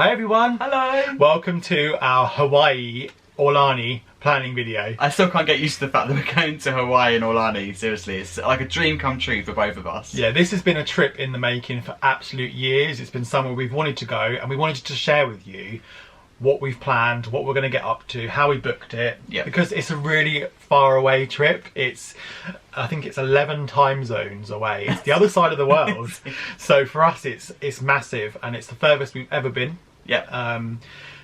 Hi everyone! Hello! Welcome to our Hawaii Aulani planning video. I still can't get used to the fact that we're going to Hawaii and Aulani, seriously. It's like a dream come true for both of us. Yeah, this has been a trip in the making for absolute years. It's been somewhere we've wanted to go and we wanted to share with you what we've planned, what we're going to get up to, how we booked it. Yep. Because it's a really far away trip. I think it's 11 time zones away. It's the other side of the world. So for us it's massive and it's the furthest we've ever been. Yeah.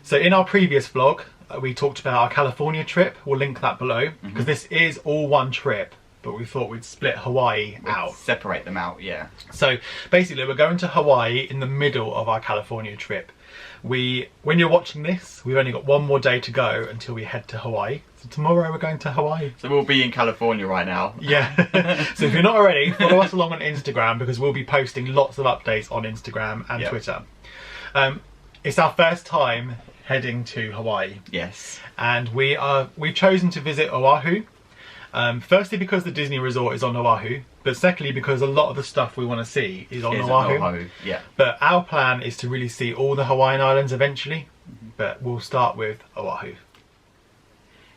So in our previous vlog, we talked about our California trip. We'll link that below because this is all one trip, but we thought we'd split Hawaii out. Separate them out, yeah. So basically we're going to Hawaii in the middle of our California trip. When you're watching this, we've only got one more day to go until we head to Hawaii. So tomorrow we're going to Hawaii. So we'll be in California right now. Yeah. So if you're not already, follow us along on Instagram because we'll be posting lots of updates on Instagram and Twitter. It's our first time heading to Hawaii. Yes. And we've chosen to visit Oahu. Firstly because the Disney resort is on Oahu, but secondly because a lot of the stuff we want to see is on Oahu. Yeah. But our plan is to really see all the Hawaiian Islands eventually, but we'll start with Oahu.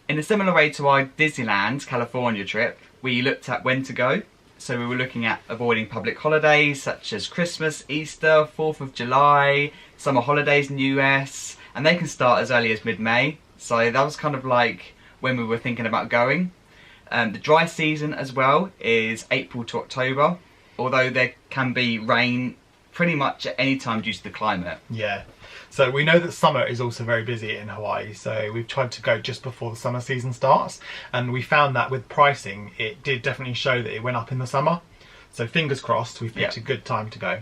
In a similar way to our Disneyland California trip, we looked at when to go. So we were looking at avoiding public holidays such as Christmas, Easter, 4th of July, summer holidays in the US, and they can start as early as mid-May. So that was kind of like when we were thinking about going. The dry season as well is April to October, although there can be rain pretty much at any time due to the climate. Yeah, so we know that summer is also very busy in Hawaii, so we've tried to go just before the summer season starts, and we found that with pricing it did definitely show that it went up in the summer, so fingers crossed we picked a good time to go.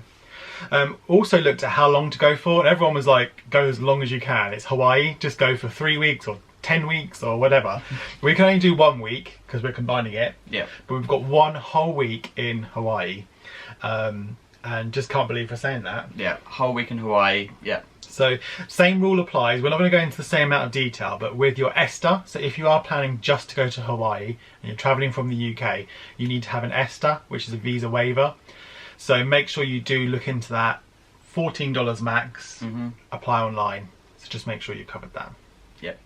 Also looked at how long to go for, and everyone was like, go as long as you can, it's Hawaii, just go for 3 weeks or 10 weeks or whatever. We can only do 1 week because we're combining it, but we've got 1 whole week in Hawaii, and just can't believe we're saying that. Yeah, whole week in Hawaii, yeah. So same rule applies. We're not going to go into the same amount of detail, but with your ESTA, so if you are planning just to go to Hawaii and you're travelling from the UK, you need to have an ESTA, which is a visa waiver. So make sure you do look into that. $14 max, apply online. So just make sure you covered that. Yep.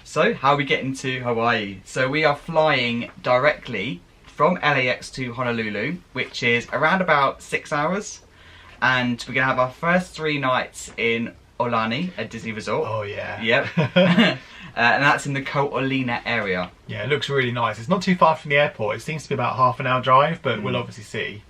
So how are we getting to Hawaii? So we are flying directly from LAX to Honolulu, which is around about 6 hours. And we're going to have our first 3 nights in Aulani, a Disney resort. Oh yeah. Yep. And that's in the Ko'olina area. Yeah, it looks really nice. It's not too far from the airport. It seems to be about half an hour drive, but we'll obviously see.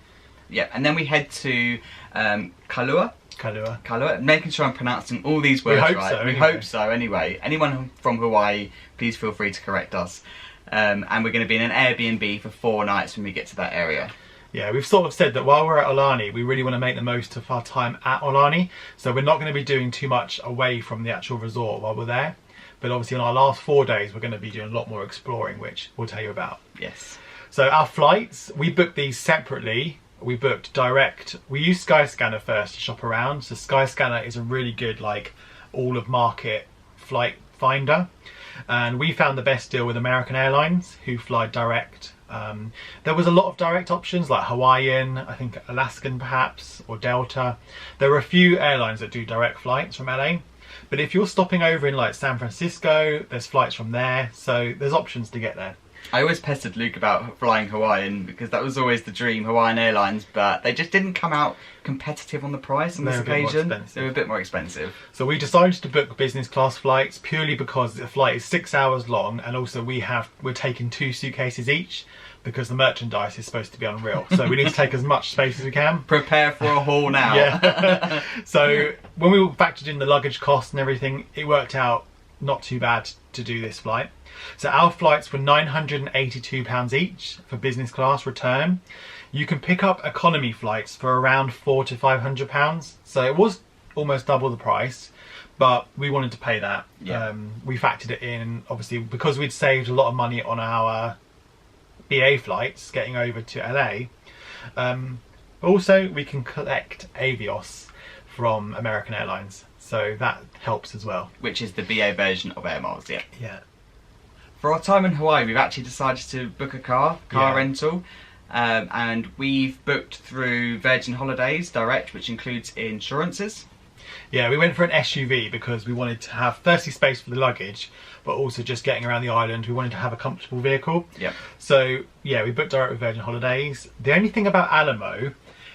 Yeah, and then we head to Kailua. Kailua. Making sure I'm pronouncing all these words right. We hope so anyway. Anyone from Hawaii, please feel free to correct us. And we're going to be in an Airbnb for 4 nights when we get to that area. Yeah, we've sort of said that while we're at Aulani, we really want to make the most of our time at Aulani. So we're not going to be doing too much away from the actual resort while we're there. But obviously on our last 4 days, we're going to be doing a lot more exploring, which we'll tell you about. Yes. So our flights, we booked these separately. We booked direct. We used Skyscanner first to shop around. So Skyscanner is a really good, like, all of market flight finder. And we found the best deal with American Airlines, who fly direct. There was a lot of direct options like Hawaiian, I think Alaskan perhaps, or Delta. There were a few airlines that do direct flights from LA. But if you're stopping over in like San Francisco, there's flights from there. So there's options to get there. I always pestered Luke about flying Hawaiian because that was always the dream, Hawaiian Airlines, but they just didn't come out competitive on the price on this occasion. They were a bit more expensive. So we decided to book business class flights purely because the flight is 6 hours long, and also we're taking 2 suitcases each because the merchandise is supposed to be unreal. So we need to take as much space as we can. Prepare for a haul now. Yeah. So when we factored in the luggage cost and everything, it worked out not too bad to do this flight. So our flights were £982 each for business class return. You can pick up economy flights for around £400 to £500. So it was almost double the price, but we wanted to pay that. Yeah. We factored it in, obviously, because we'd saved a lot of money on our BA flights getting over to LA. Also, we can collect Avios from American Airlines, so that helps as well. Which is the BA version of Air Miles, yeah. Yeah. For our time in Hawaii, we've actually decided to book a car rental. And we've booked through Virgin Holidays Direct, which includes insurances. Yeah, we went for an SUV because we wanted to have firstly space for the luggage, but also just getting around the island. We wanted to have a comfortable vehicle. Yep. So yeah, we booked direct with Virgin Holidays. The only thing about Alamo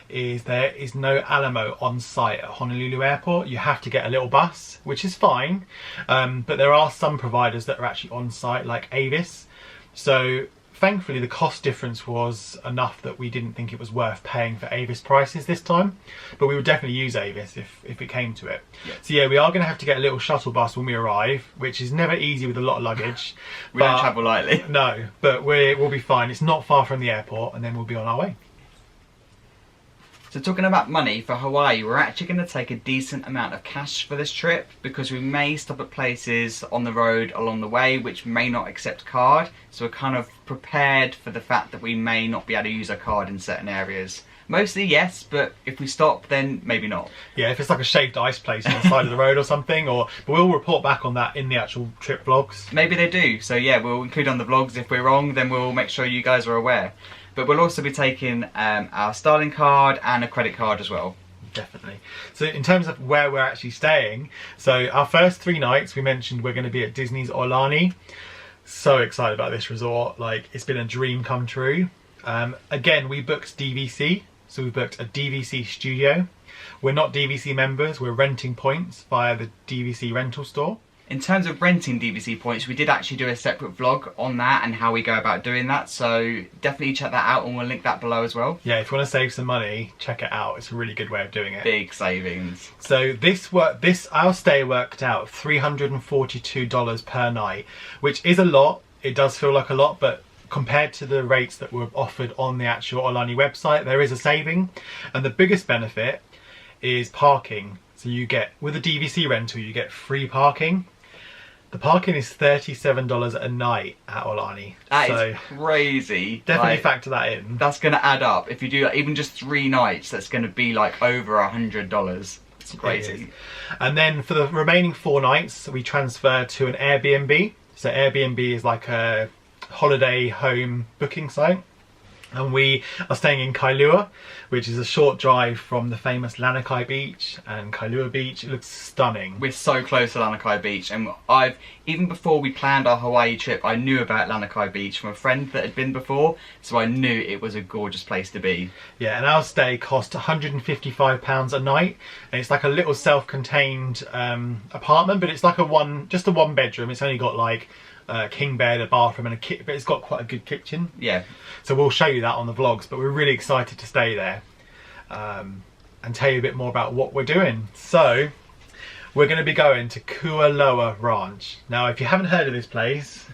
is there is no Alamo on site at Honolulu Airport. You have to get a little bus, which is fine. But there are some providers that are actually on site, like Avis. So thankfully the cost difference was enough that we didn't think it was worth paying for Avis prices this time, but we would definitely use Avis if it came to it. Yep. So yeah, we are going to have to get a little shuttle bus when we arrive, which is never easy with a lot of luggage. We don't travel lightly. No, but we'll be fine. It's not far from the airport, and then we'll be on our way. So talking about money, for Hawaii, we're actually going to take a decent amount of cash for this trip because we may stop at places on the road along the way which may not accept card. So we're kind of prepared for the fact that we may not be able to use our card in certain areas. Mostly yes, but if we stop, then maybe not. Yeah, if it's like a shaved ice place on the side of the road or something, but we'll report back on that in the actual trip vlogs. Maybe they do, so yeah, we'll include on the vlogs. If we're wrong, then we'll make sure you guys are aware. But we'll also be taking our Starling card and a credit card as well. Definitely. So in terms of where we're actually staying, so our first 3 nights we mentioned we're going to be at Disney's Aulani. So excited about this resort, like it's been a dream come true. Again, we booked DVC, so we booked a DVC studio. We're not DVC members, we're renting points via the DVC rental store. In terms of renting DVC points, we did actually do a separate vlog on that and how we go about doing that, so definitely check that out and we'll link that below as well. Yeah, if you want to save some money, check it out. It's a really good way of doing it. Big savings. So our stay worked out $342 per night, which is a lot. It does feel like a lot, but compared to the rates that were offered on the actual Aulani website, there is a saving. And the biggest benefit is parking. So you get, with a DVC rental, you get free parking. The parking is $37 a night at Aulani. That is crazy. Definitely factor that in. That's going to add up. If you do even just 3 nights, that's going to be like over $100. It's crazy. And then for the remaining 4 nights, we transfer to an Airbnb. So Airbnb is like a holiday home booking site. And we are staying in Kailua, which is a short drive from the famous Lanakai Beach and Kailua Beach. It looks stunning. We're so close to Lanakai Beach, and even before we planned our Hawaii trip, I knew about Lanakai Beach from a friend that had been before, so I knew it was a gorgeous place to be. Yeah, and our stay cost £155 a night, and it's like a little self-contained apartment, but it's like just a 1 bedroom. It's only got like king bed, a bathroom, and a but it's got quite a good kitchen. Yeah. So we'll show you that on the vlogs, but we're really excited to stay there and tell you a bit more about what we're doing. So we're going to be going to Kualoa Ranch. Now, if you haven't heard of this place,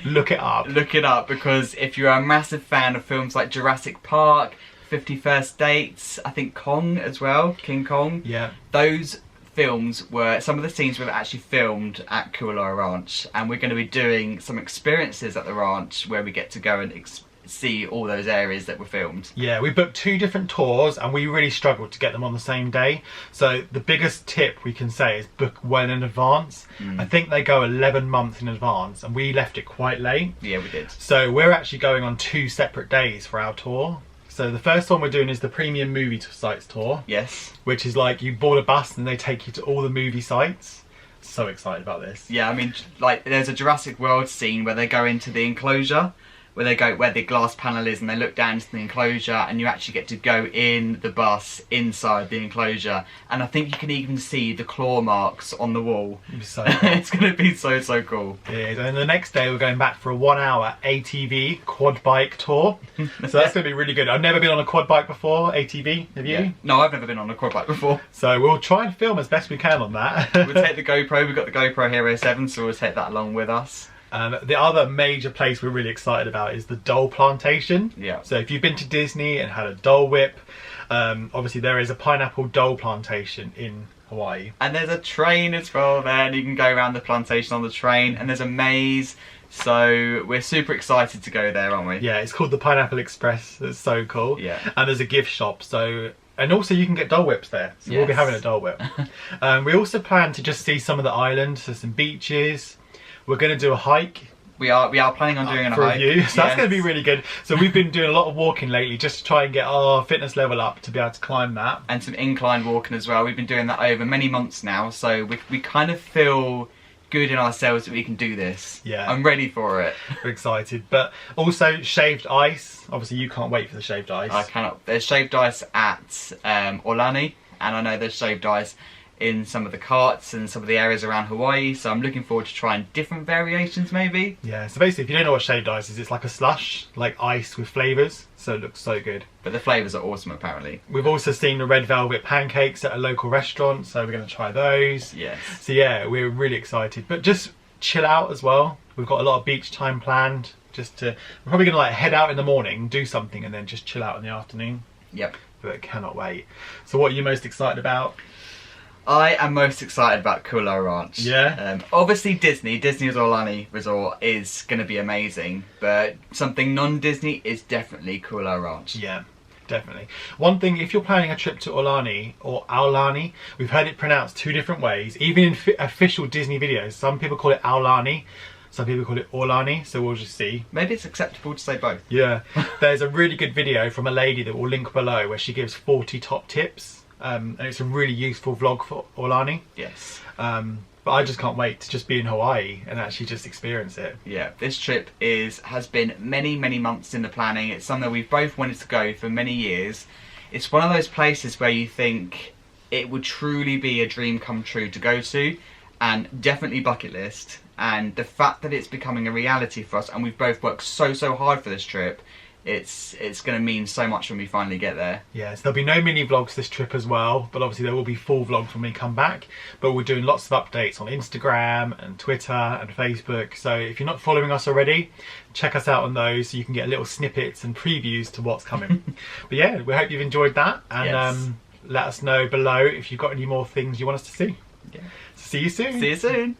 look it up. Look it up, because if you're a massive fan of films like Jurassic Park, 50 First Dates, I think Kong as well, King Kong. Yeah. Those films were, some of the scenes were actually filmed at Kualoa Ranch, and we're going to be doing some experiences at the ranch where we get to go and see all those areas that were filmed. Yeah, we booked 2 different tours and we really struggled to get them on the same day. So the biggest tip we can say is book well in advance. I think they go 11 months in advance, and we left it quite late. Yeah, we did. So we're actually going on 2 separate days for our tour. So the first one we're doing is the premium movie sites tour. Yes. Which is like you board a bus and they take you to all the movie sites. So excited about this. Yeah, I mean, like there's a Jurassic World scene where they go into the enclosure, where the glass panel is, and they look down into the enclosure, and you actually get to go in the bus inside the enclosure, and I think you can even see the claw marks on the wall. So cool. It's going to be so cool. It is. And then the next day we're going back for a 1-hour ATV quad bike tour. So that's going to be really good. I've never been on a quad bike before. ATV, have you? Yeah. No, I've never been on a quad bike before. So we'll try and film as best we can on that. We'll take the GoPro. We've got the GoPro Hero 7, so we'll take that along with us. The other major place we're really excited about is the Dole Plantation. Yeah. So if you've been to Disney and had a Dole Whip, obviously there is a pineapple Dole Plantation in Hawaii. And there's a train as well there, and you can go around the plantation on the train, and there's a maze. So we're super excited to go there, aren't we? Yeah, it's called the Pineapple Express. It's so cool. Yeah. And there's a gift shop. And also you can get Dole Whips there. So we'll be having a Dole Whip. We also plan to just see some of the island, so some beaches. We're going to do a hike We are planning on doing a for hike. review. So that's Yes. going to be really good. So we've been doing a lot of walking lately just to try and get our fitness level up to be able to climb that. And some incline walking as well. We've been doing that over many months now, so we kind of feel good in ourselves that we can do this. Yeah. I'm ready for it. We're excited. But also shaved ice. Obviously you can't wait for the shaved ice. I cannot. There's shaved ice at Aulani, and I know there's shaved ice in some of the carts and some of the areas around Hawaii, so I'm looking forward to trying different variations maybe. Yeah, so basically if you don't know what shaved ice is, it's like a slush, like ice with flavours, so it looks so good. But the flavours are awesome apparently. We've also seen the red velvet pancakes at a local restaurant, so we're going to try those. Yes. So yeah, we're really excited, but just chill out as well. We've got a lot of beach time planned, we're probably going to like head out in the morning, do something, and then just chill out in the afternoon. Yep. But cannot wait. So what are you most excited about? I am most excited about Kula Ranch. Yeah? Obviously Disney's Aulani Resort is going to be amazing, but something non-Disney is definitely Kula Ranch. Yeah, definitely. One thing, if you're planning a trip to Aulani or Aulani, we've heard it pronounced two different ways. Even in official Disney videos, some people call it Aulani, some people call it Aulani, so we'll just see. Maybe it's acceptable to say both. Yeah, there's a really good video from a lady that we'll link below where she gives 40 top tips. And it's a really useful vlog for Aulani. Yes. But I just can't wait to just be in Hawaii and actually just experience it. Yeah, this trip has been many months in the planning. It's somewhere we've both wanted to go for many years. It's one of those places where you think it would truly be a dream come true to go to, and definitely bucket list. And the fact that it's becoming a reality for us, and we've both worked so hard for this trip, it's going to mean so much when we finally get there. Yeah, so there'll be no mini vlogs this trip as well, but obviously there will be full vlogs when we come back. But we're doing lots of updates on Instagram and Twitter and Facebook. So if you're not following us already, check us out on those so you can get little snippets and previews to what's coming. But yeah, we hope you've enjoyed that, and Yes. let us know below if you've got any more things you want us to see. Yeah. See you soon. See you soon.